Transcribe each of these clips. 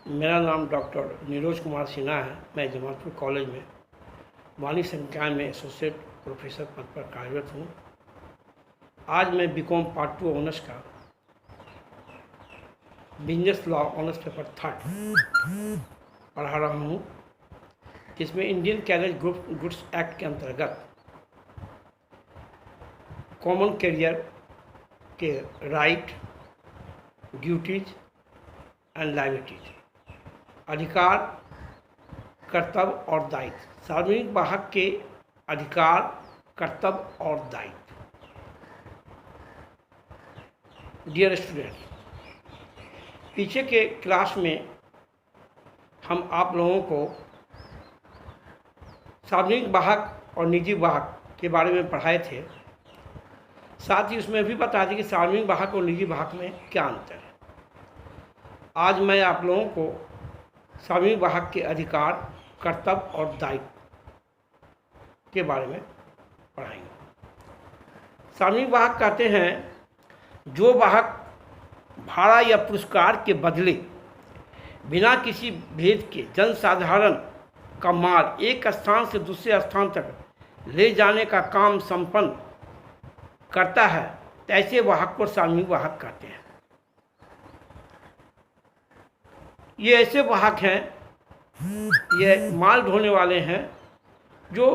मेरा नाम डॉक्टर नीरज कुमार सिन्हा है। मैं जमालपुर कॉलेज में वाणिज्य संकाय में एसोसिएट प्रोफेसर पद पर कार्यरत हूँ। आज मैं बीकॉम पार्ट 2 ऑनर्स का बिजनेस लॉ ऑनर्स पेपर 3 पढ़ा रहा हूँ, जिसमें इंडियन कैरेज गुड्स एक्ट के अंतर्गत कॉमन कैरियर के राइट, ड्यूटीज एंड लायबिलिटीज, अधिकार, कर्तव्य और दायित्व, सार्वजनिक वाहक के अधिकार, कर्तव्य और दायित्व। डियर स्टूडेंट्स, पीछे के क्लास में हम आप लोगों को सार्वजनिक वाहक और निजी वाहक के बारे में पढ़ाए थे। साथ ही उसमें भी बता दें कि सार्वजनिक वाहक और निजी वाहक में क्या अंतर है। आज मैं आप लोगों को सार्वजनिक वाहक के अधिकार, कर्तव्य और दायित्व के बारे में पढ़ाएंगे। सार्वजनिक वाहक कहते हैं जो वाहक भाड़ा या पुरस्कार के बदले बिना किसी भेद के जनसाधारण का माल एक स्थान से दूसरे स्थान तक ले जाने का काम संपन्न करता है, ऐसे वाहक को सार्वजनिक वाहक कहते हैं। ये ऐसे वाहक हैं, ये माल ढोने वाले हैं जो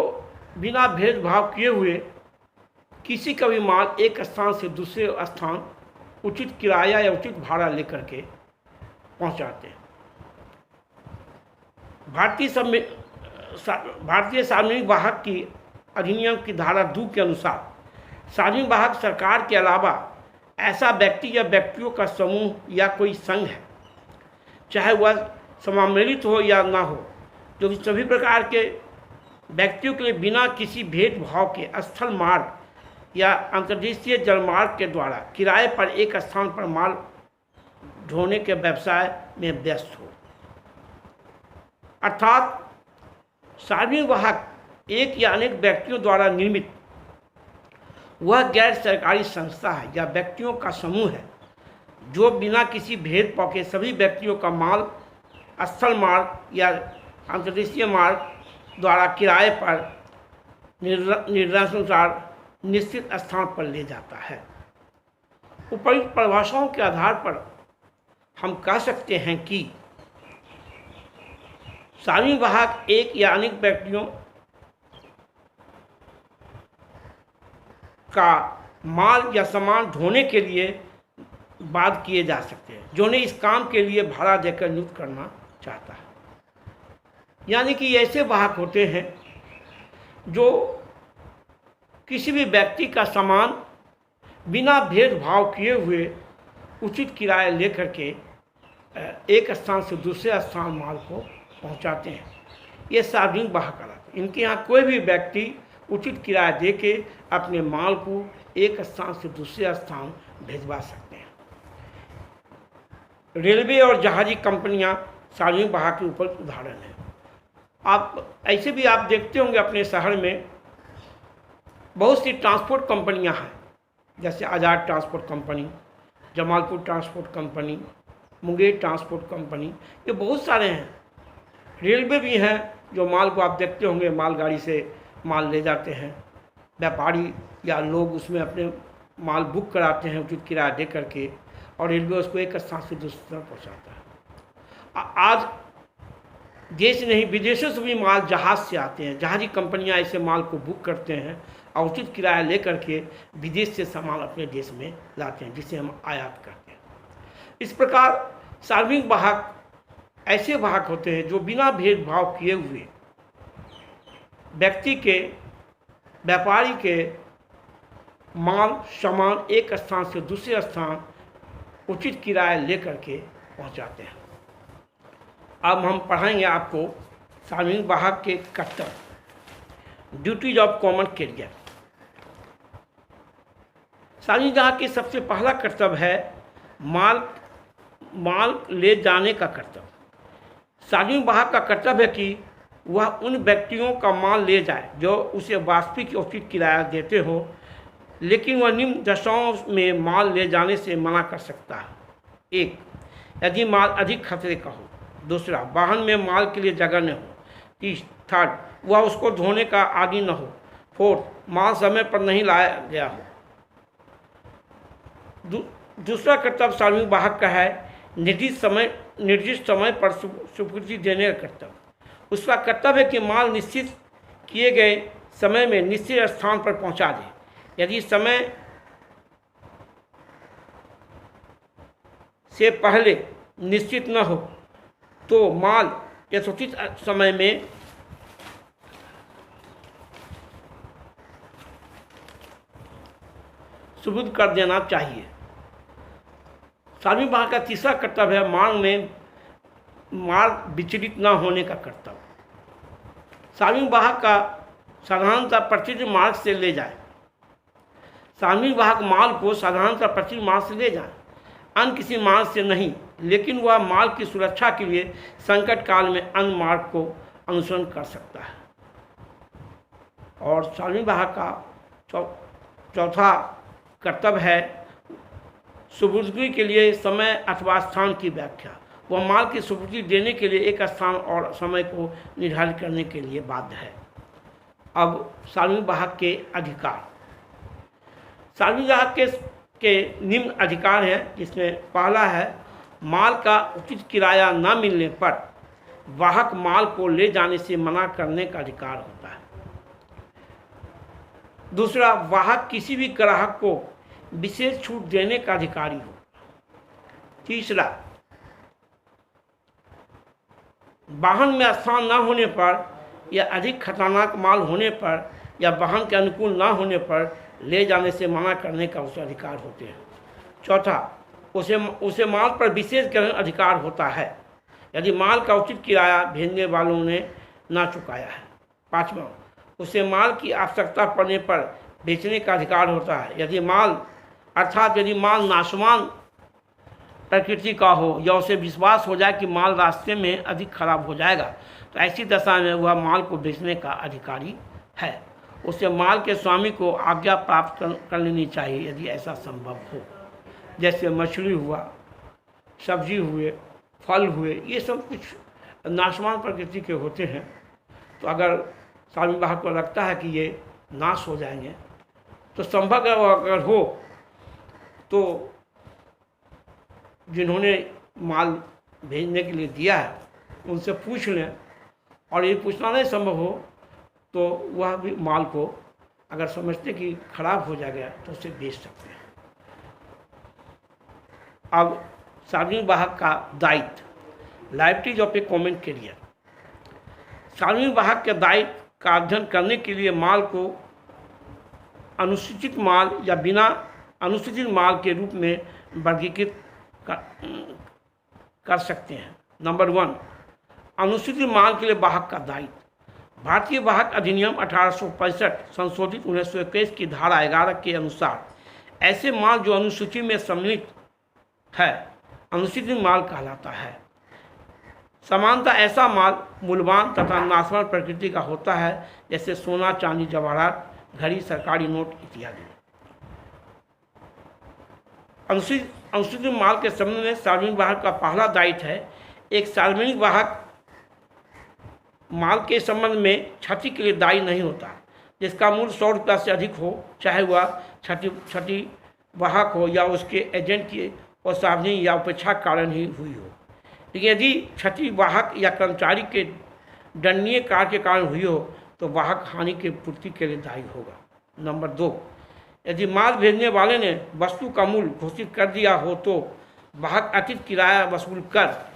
बिना भेदभाव किए हुए किसी का भी माल एक स्थान से दूसरे स्थान उचित किराया या उचित भाड़ा लेकर के पहुंचाते हैं। भारतीय सार्वजनिक वाहक की अधिनियम की धारा 2 के अनुसार सार्वजनिक वाहक सरकार के अलावा ऐसा व्यक्ति या व्यक्तियों का समूह या कोई संघ है, चाहे वह समाम्मिलित हो या ना हो, जो कि सभी प्रकार के व्यक्तियों के लिए बिना किसी भेदभाव के स्थल मार्ग या अंतर्देशीय जलमार्ग के द्वारा किराए पर एक स्थान पर माल ढोने के व्यवसाय में व्यस्त हो। अर्थात सार्वजनिक वाहक एक या अनेक व्यक्तियों द्वारा निर्मित वह गैर सरकारी संस्था है या व्यक्तियों का समूह है जो बिना किसी भेदभाव के सभी व्यक्तियों का माल स्थल मार्ग या अंतर्देशीय मार्ग द्वारा किराए पर निर्देशानुसार निश्चित स्थान पर ले जाता है। उपर्युक्त परिभाषाओं के आधार पर हम कह सकते हैं कि सार्वजनिक वाहक एक या अनेक व्यक्तियों का माल या सामान ढोने के लिए बात किए जा सकते हैं, जो उन्हें इस काम के लिए भाड़ा देकर नियुक्त करना चाहता है। यानी कि ऐसे वाहक होते हैं जो किसी भी व्यक्ति का सामान बिना भेदभाव किए हुए उचित किराया लेकर के एक स्थान से दूसरे स्थान माल को पहुंचाते हैं। ये सार्वजनिक वाहक कहलाते हैं। इनके यहाँ कोई भी व्यक्ति उचित किराया दे के अपने माल को एक स्थान से दूसरे स्थान भिजवा सकते हैं। रेलवे और जहाजी कंपनियां सार्वजनिक वाहक के ऊपर उदाहरण हैं। आप ऐसे भी आप देखते होंगे अपने शहर में बहुत सी ट्रांसपोर्ट कंपनियां हैं, जैसे Azad transport company, Jamalpur transport company, Munger transport company, ये बहुत सारे हैं। रेलवे भी हैं जो माल को आप देखते होंगे मालगाड़ी से माल ले जाते हैं। व्यापारी या लोग उसमें अपने माल बुक कराते हैं उचित किराया दे करके, और रेलवे उसको एक स्थान से दूसरे स्थान पहुँचाता है। आज देश नहीं विदेशों से भी माल जहाज़ से आते हैं। जहाजी कंपनियां ऐसे माल को बुक करते हैं और उचित किराया लेकर के विदेश से सामान अपने देश में लाते हैं, जिसे हम आयात करते हैं। इस प्रकार सार्वजनिक वाहक ऐसे वाहक होते हैं जो बिना भेदभाव किए हुए व्यक्ति के, व्यापारी के माल सामान एक स्थान से दूसरे स्थान उचित किराया लेकर के पहुंचाते हैं। अब हम पढ़ाएंगे आपको सार्वजनिक वाहक के कर्तव्य, ड्यूटीज ऑफ कॉमन कैरियर। सार्वजनिक वाहक के सबसे पहला कर्तव्य है माल ले जाने का कर्तव्य। सार्वजनिक वाहक का कर्तव्य है कि वह उन व्यक्तियों का माल ले जाए जो उसे वास्तविक उचित किराया देते हो, लेकिन वह निम्न दशाओं में माल ले जाने से मना कर सकता है। 1. यदि माल अधिक खतरे का हो। दूसरा, वाहन में माल के लिए जगह न हो। थर्ड, वह उसको धोने का आदी न हो। फोर्थ, माल समय पर नहीं लाया गया हो। दूसरा कर्तव्य सार्वजनिक वाहक का है निर्दिष्ट समय पर सुपूर्ति देने का कर्तव्य। उसका कर्तव्य है कि माल निश्चित किए गए समय में निश्चित स्थान पर पहुंचा दे। यदि समय से पहले निश्चित न हो तो माल यथोचित समय में सुपुर्द कर देना चाहिए। सार्वजनिक वाहक का तीसरा कर्तव्य है माल विचलित न होने का कर्तव्य। सार्वजनिक वाहक का साधारणतः प्रचलित मार्ग से ले जाए। सार्वजनिक वाहक माल को साधारणतः प्रचलित मार्ग से ले जाए, अन्य किसी मार्ग से नहीं, लेकिन वह माल की सुरक्षा के लिए संकट काल में अन्य मार्ग को अनुसरण कर सकता है। और सार्वजनिक वाहक का चौथा कर्तव्य है सुपुर्दगी के लिए समय अथवा स्थान की व्याख्या। वह माल की सुपुर्दगी देने के लिए एक स्थान और समय को निर्धारित करने के लिए बाध्य है। अब सार्वजनिक वाहक के अधिकार। सार्वजनिक वाहक के निम्न अधिकार हैं, जिसमें पहला है माल का उचित किराया न मिलने पर वाहक माल को ले जाने से मना करने का अधिकार होता है। दूसरा, वाहक किसी भी ग्राहक को विशेष छूट देने का अधिकारी हो। तीसरा, वाहन में स्थान न होने पर या अधिक खतरनाक माल होने पर या वाहन के अनुकूल न होने पर ले जाने से मना करने का उसे अधिकार होते हैं। चौथा, उसे माल पर विशेष ग्रहण अधिकार होता है यदि माल का उचित किराया भेजने वालों ने ना चुकाया है। पाँचवा, उसे माल की आवश्यकता पड़ने पर बेचने का अधिकार होता है यदि माल नाशवान प्रकृति का हो या उसे विश्वास हो जाए कि माल रास्ते में अधिक खराब हो जाएगा, तो ऐसी दशा में वह माल को बेचने का अधिकारी है। उसे माल के स्वामी को आज्ञा प्राप्त कर लेनी चाहिए यदि ऐसा संभव हो। जैसे मछली हुआ, सब्जी हुए, फल हुए, ये सब कुछ नाशवान प्रकृति के होते हैं। तो अगर सार्वजनिक वाहक को लगता है कि ये नाश हो जाएंगे, तो संभव अगर हो तो जिन्होंने माल भेजने के लिए दिया है उनसे पूछ लें, और ये पूछना नहीं संभव हो तो वह भी माल को अगर समझते कि खराब हो जाएगा तो उसे बेच सकते हैं। अब सार्वजनिक वाहक का दायित्व, liabilities of A common carrier. सार्वजनिक वाहक के दायित्व का अध्ययन करने के लिए माल को अनुसूचित माल या बिना अनुसूचित माल के रूप में वर्गीकृत कर सकते हैं। नंबर 1, अनुसूचित माल के लिए वाहक का दायित्व। भारतीय वाहक अधिनियम 1865 संशोधित 1921 की धारा 11 के अनुसार ऐसे माल जो अनुसूची में सम्मिलित है अनुसूचित माल कहलाता है। समानता ऐसा माल मूल्यवान तथा नाशवान प्रकृति का होता है जैसे सोना, चांदी, जवाहरात, घड़ी, सरकारी नोट इत्यादि। अनुसूचित माल के संबंध में सार्वजनिक वाहक का पहला दायित्व है एक सार्वजनिक वाहक माल के संबंध में क्षति के लिए दायी नहीं होता जिसका मूल्य 100 रुपया से अधिक हो, चाहे वह क्षति वाहक हो या उसके एजेंट की असावधानी या उपेक्षा कारण ही हुई हो। लेकिन यदि क्षति वाहक या कर्मचारी के दंडनीय कार्य के कारण हुई हो तो वाहक हानि की पूर्ति के लिए दायी होगा। नंबर 2, यदि माल भेजने वाले ने वस्तु का मूल्य घोषित कर दिया हो तो वाहक अतिरिक्त किराया वसूल कर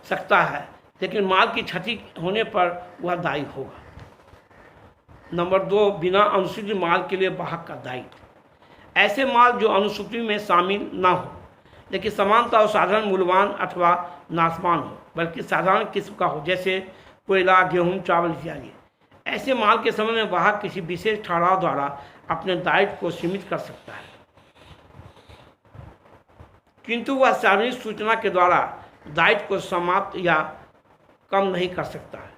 सकता है, लेकिन माल की क्षति होने पर वह दायी होगा। नंबर 2, बिना अनुसूचित माल के लिए वाहक का दायित्व। ऐसे माल जो अनुसूची में शामिल ना हो लेकिन समानता और साधारण मूल्यवान अथवा नाशवान हो बल्कि साधारण किस्म का हो, जैसे कोयला, गेहूं, चावल इत्यादि। ऐसे माल के संबंध में वाहक किसी विशेष ठहराव द्वारा अपने दायित्व को सीमित कर सकता है, किंतु वह सार्वजनिक सूचना के द्वारा दायित्व को समाप्त या कम नहीं कर सकता है।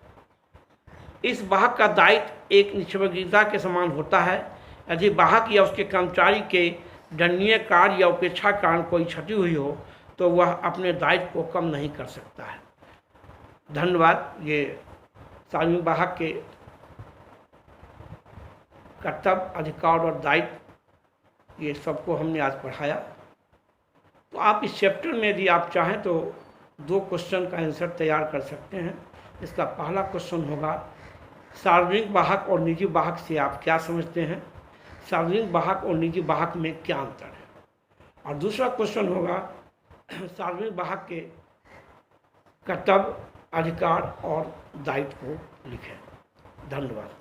इस वाहक का दायित्व एक निष्पक्षता के समान होता है। यदि वाहक या उसके कर्मचारी के दंडनीय कार्य या उपेक्षा के कारण कोई क्षति हुई हो तो वह अपने दायित्व को कम नहीं कर सकता है। धन्यवाद। ये सार्वजनिक वाहक के कर्तव्य, अधिकार और दायित्व, ये सबको हमने आज पढ़ाया। तो आप इस चैप्टर में यदि आप चाहें तो 2 क्वेश्चन का आंसर तैयार कर सकते हैं। इसका पहला क्वेश्चन होगा, सार्वजनिक वाहक और निजी वाहक से आप क्या समझते हैं? सार्वजनिक वाहक और निजी वाहक में क्या अंतर है? और दूसरा क्वेश्चन होगा, सार्वजनिक वाहक के कर्तव्य, अधिकार और दायित्व को लिखें। धन्यवाद।